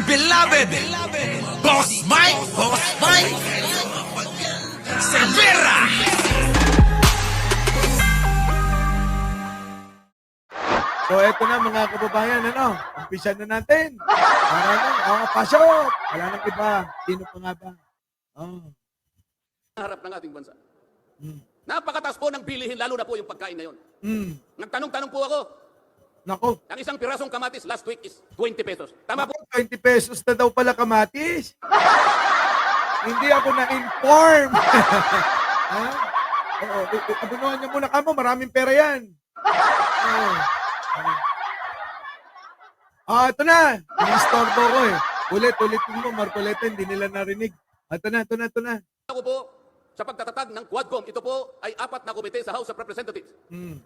beloved Boss Mike Cervera. So eto na mga kababayan, umpisa na natin. Para na, pasok. Wala nang iba. Sino pa nga ba? Harap ng ating bansa. Mm. Napakataas po ng bilihin, lalo na po yung pagkain na yun. Nagtanong-tanong po ako, Nako, ang isang pirasong kamatis last week is 20 pesos. Tama po? 20 pesos na daw pala kamatis. Hindi ako na-inform. Ha? Oo, abunuhan niya muna kamo, maraming pera yan. Oo. Ito na. Inistorbo ko eh. Ulit-ulitin mo, Marcoleta, hindi nila narinig. Ito na. Ako po, sa pagtatatag ng Quadcom, ito po ay 4 na komite sa House of Representatives.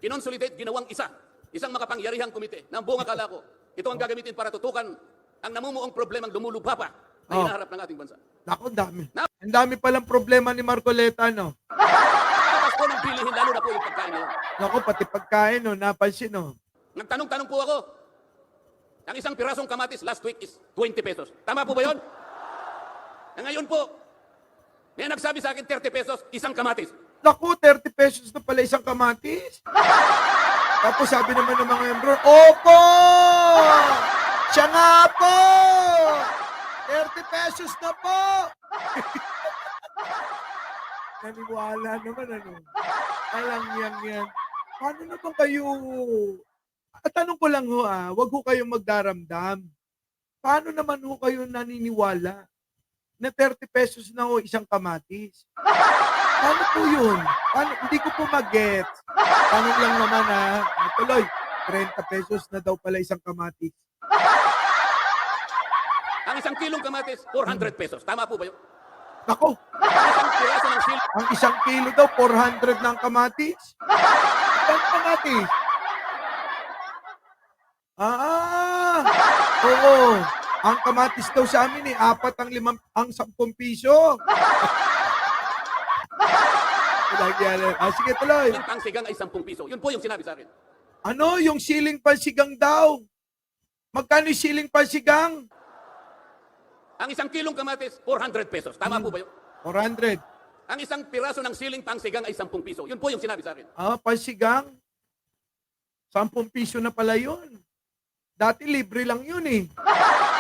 Kinonsolidate, ginawang isang makapangyarihang komite na ang buong akala ko, ito ang gagamitin para tutukan ang namumuong problemang lumulubha pa na hinaharap ng ating bansa. Naku, ang dami. Ang dami palang problema ni Marcoleta, no? Napakataas po ng bilihin, lalo na po yung pagkain na yun. Naku, pati pagkain, no? Napansin, no? Nagtanong-tanong po ako, ang isang pirasong kamatis last week is 20 pesos. Tama po ba yun? Ngayon po, may nagsabi sa akin 30 pesos, isang kamatis. Naku, 30 pesos na pala isang kamatis. Tapos sabi naman ng mga membro, opo! Siya nga po! 30 pesos na po! Naniwala naman, Alang yan. Paano naman kayo? Tanong ko lang wag ho kayong magdaramdam. Paano naman ho kayo naniniwala na 30 pesos na ho isang kamatis? Paano po yun? Hindi ko po mag-gets. Tanong lang naman tuloy, 30 pesos na daw pala isang kamatis. Ang isang kilong kamatis, 400 pesos. Tama po ba yun? Nako, Ang isang piraso ng sili, ang isang kilo daw, 400 ng kamatis. Isang kamatis. Oo. Ang kamatis daw sa amin 4 ang 10 piso. Sige, tuloy. siling pangsigang ay 10 piso. Yun po yung sinabi sa akin. Ano, yung siling pansigang daw? Magkano yung siling pansigang? Ang isang kilong kamatis, 400 pesos. Tama po ba yun? 400. Ang isang piraso ng siling pangsigang ay 10 piso. Yun po yung sinabi sa akin. Pansigang? 10 piso na pala yun. Dati libre lang yun eh.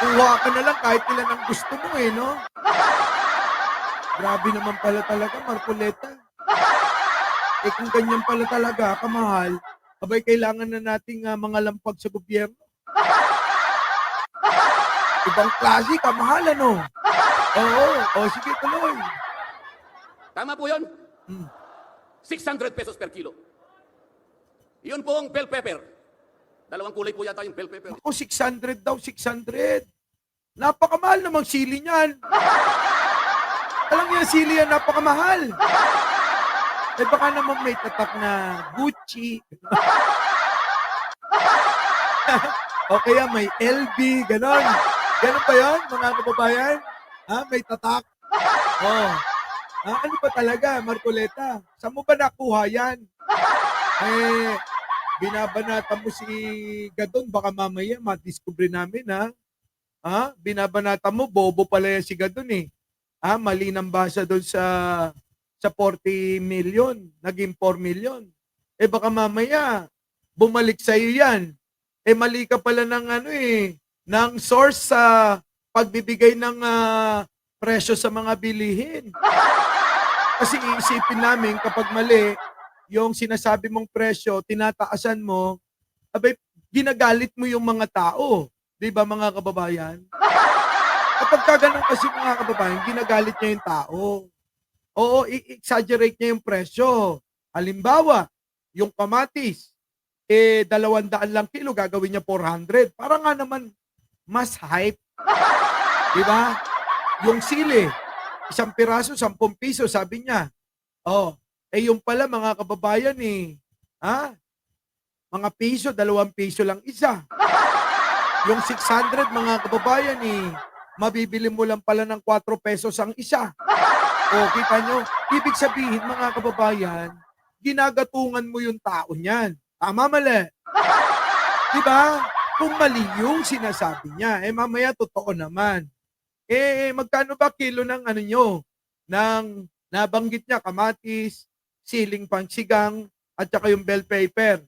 Kuha ka na lang kahit ilan ang gusto mo no? Grabe naman pala talaga, Marcoleta. Kung ganyan pala talaga, kamahal, abay kailangan na nating mga lampag sa gobyerno. Ibang klase, kamahal, Oo, sige, tuloy. Tama po yun? 600 pesos per kilo. Yun po ang bell pepper. 2 kulay po yata yung bell pepper. Ako, 600 daw, 600. Napakamahal namang sili niyan. Alam niyo, sili yan, napakamahal. Baka naman may tatak na Gucci. O kaya may LV, ganon. Ganon ba yun, mga kababayan? May tatak. Ano ba talaga, Marcoleta? Saan mo ba nakuha yan? Binabanata mo si Gadon, baka mamaya madiscover namin, Binabanata mo, bobo pala yan si Gadon, Mali ng basa doon sa 40 million, naging 4 million. Baka mamaya, bumalik sa'yo yan. Mali ka pala ng ng source sa pagbibigay ng presyo sa mga bilihin. Kasi iisipin namin kapag mali, yung sinasabi mong presyo, tinataasan mo, abay, ginagalit mo yung mga tao. Di ba mga kababayan? Kapag kaganon kasi mga kababayan, ginagalit niya yung tao. Oo, i-exaggerate niya yung presyo. Halimbawa, yung kamatis, 200 lang kilo, gagawin niya 400. Para nga naman, mas hype. Di ba? Yung sili, 1 piraso, 10 piso, sabi niya. Yung pala mga kababayan mga piso, 2 piso lang isa. Yung 600 mga kababayan mabibili mo lang pala ng 4 pesos ang isa. Kita nyo? Ibig sabihin mga kababayan, ginagatungan mo yung tao niyan. Tama, mali? Diba? kung mali yung sinasabi niya. Mamaya totoo naman. Magkano ba kilo ng ano nyo? Ng nabanggit niya, kamatis, siling pangsigang, at saka yung bell pepper.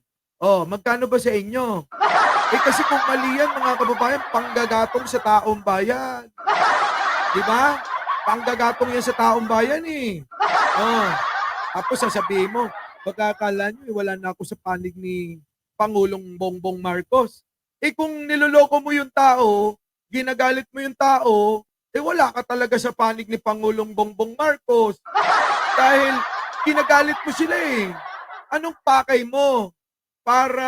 Magkano ba sa inyo? Kasi kung mali yan, mga kababayan, panggagatong sa taong bayan. Di ba? Panggagatong yan sa taong bayan eh. Tapos sasabihin mo, pagkakala nyo, wala na ako sa panig ni Pangulong Bongbong Marcos. Kung niloloko mo yung tao, ginagalit mo yung tao, wala ka talaga sa panig ni Pangulong Bongbong Marcos. Dahil ginagalit mo sila eh. Anong pakay mo para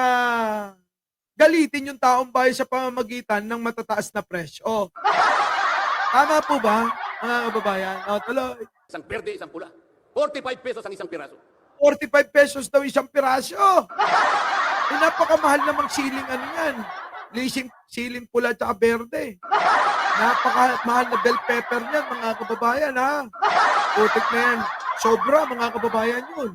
galitin yung taong bayan sa pamamagitan ng matataas na presyo? Tama po ba, mga kababayan? Tuloy. Isang berde, isang pula. 45 pesos ang isang piraso. 45 pesos daw isang piraso. Napakamahal namang siling ano yan. Siling pula at berde. Napakamahal na bell pepper niyan, mga kababayan, ha? Putik na yan. Sobra, mga kababayan yun.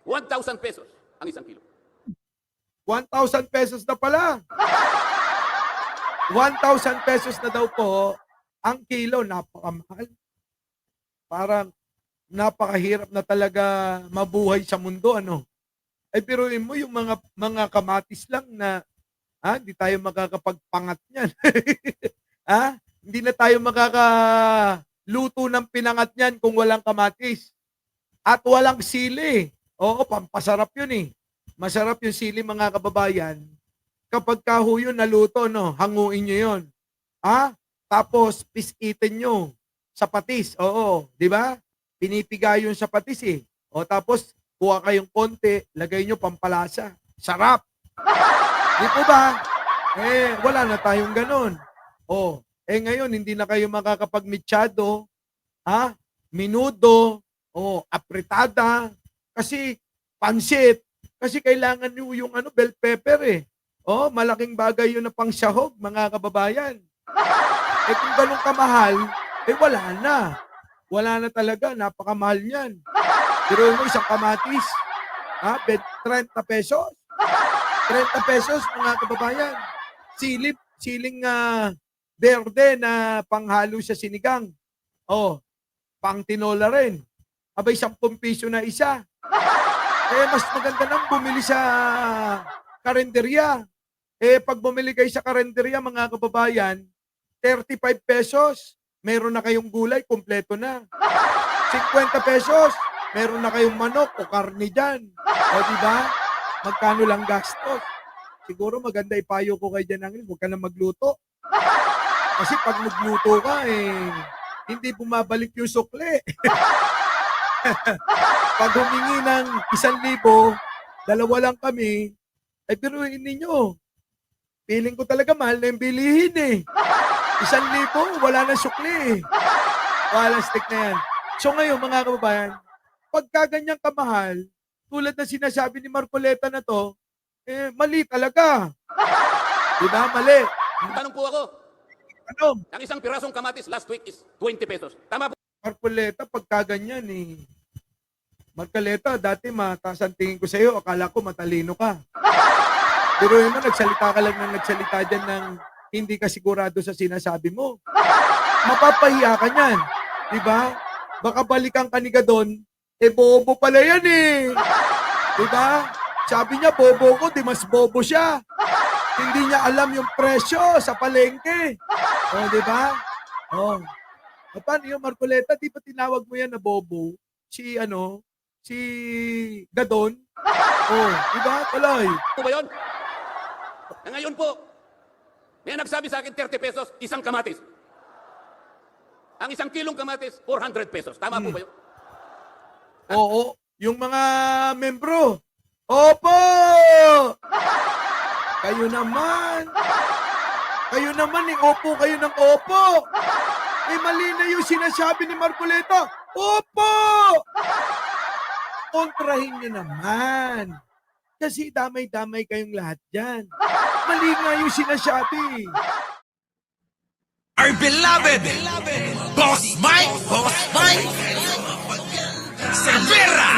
1,000 pesos ang isang kilo. 1,000 pesos na pala. 1,000 pesos na daw po ang kilo. Napakamahal. Parang napakahirap na talaga mabuhay sa mundo, ano? Piruin mo yung mga kamatis lang na hindi tayo makakapagpangat niyan. Hindi na tayo makakaluto ng pinangat niyan kung walang kamatis. At walang sili. Oo, pampasarap yun eh. Masarap yung sili, mga kababayan. Kapag kahuyo naluto, no, hanguin nyo yun. Tapos, pisitin nyo sa patis. Oo, di ba? Pinipiga yun sa patis eh. Tapos, kuha kayong konti, lagay nyo pampalasa. Sarap! Di po ba? Wala na tayong ganun. Ngayon, hindi na kayo makakapagmitsyado, minudo, apritada, kasi pansit, kasi kailangan nyo yung bell pepper eh. Malaking bagay yun na pang sahog, mga kababayan. Kung ganun kamahal, wala na. Wala na talaga, napakamahal niyan. Pero mo isang kamatis, 30 pesos. 30 pesos, mga kababayan. Siling berde na panghalo sa sinigang. Pang tinola rin. Abay, 10 piso na isa. Mas maganda nang bumili sa karenderya. Pag bumili kayo sa karenderya, mga kababayan, 35 pesos, meron na kayong gulay, kompleto na. 50 pesos, meron na kayong manok o karne dyan. Diba? Magkano lang gastos? Siguro maganda ipayo ko kay Janangin, huwag ka na magluto. Kasi pag magluto ka, hindi bumabalik yung sukle. Pag humingi ng 1,000, 2 lang kami, biruin ninyo. Feeling ko talaga mahal na yung bilihin eh. 1,000, wala na sukli eh. Walastik na yan. So ngayon, mga kababayan, pagka ganyang kamahal, tulad na sinasabi ni Marcoleta na to, mali talaga. Diba? Mali. Tanong po ako, Ano? ang isang pirasong kamatis last week is 20 pesos. Tama po? Marcoleta, pagka ganyan eh. Marcoleta, dati mataas ang tingin ko sa'yo, akala ko matalino ka. Pero mo, nagsalita ka lang ng nagsalita dyan ng hindi ka sigurado sa sinasabi mo. Mapapahiya ka niyan. Diba? Baka balikan ka ni Gadon, bobo pala yan eh. Diba? Sabi niya, bobo ko, di mas bobo siya. Hindi niya alam yung presyo sa palengke. Diba? Paano yung Marcoleta, di ba tinawag mo yan na bobo? Si Gadon? Diba? Tuloy. Po ba yun? Ngayon po, may nagsabi sa akin 30 pesos, isang kamatis. Ang isang kilong kamatis, 400 pesos. Tama po ba yun? Oo. Yung mga membro. Opo! Kayo naman. Opo kayo ng opo. Mali na yung sinasabi ni Marcoleta. Opo! Kontrahin nyo naman. Kasi damay-damay kayong lahat dyan. Mali nga yung sinasabi. Our beloved Boss Mike Cervera.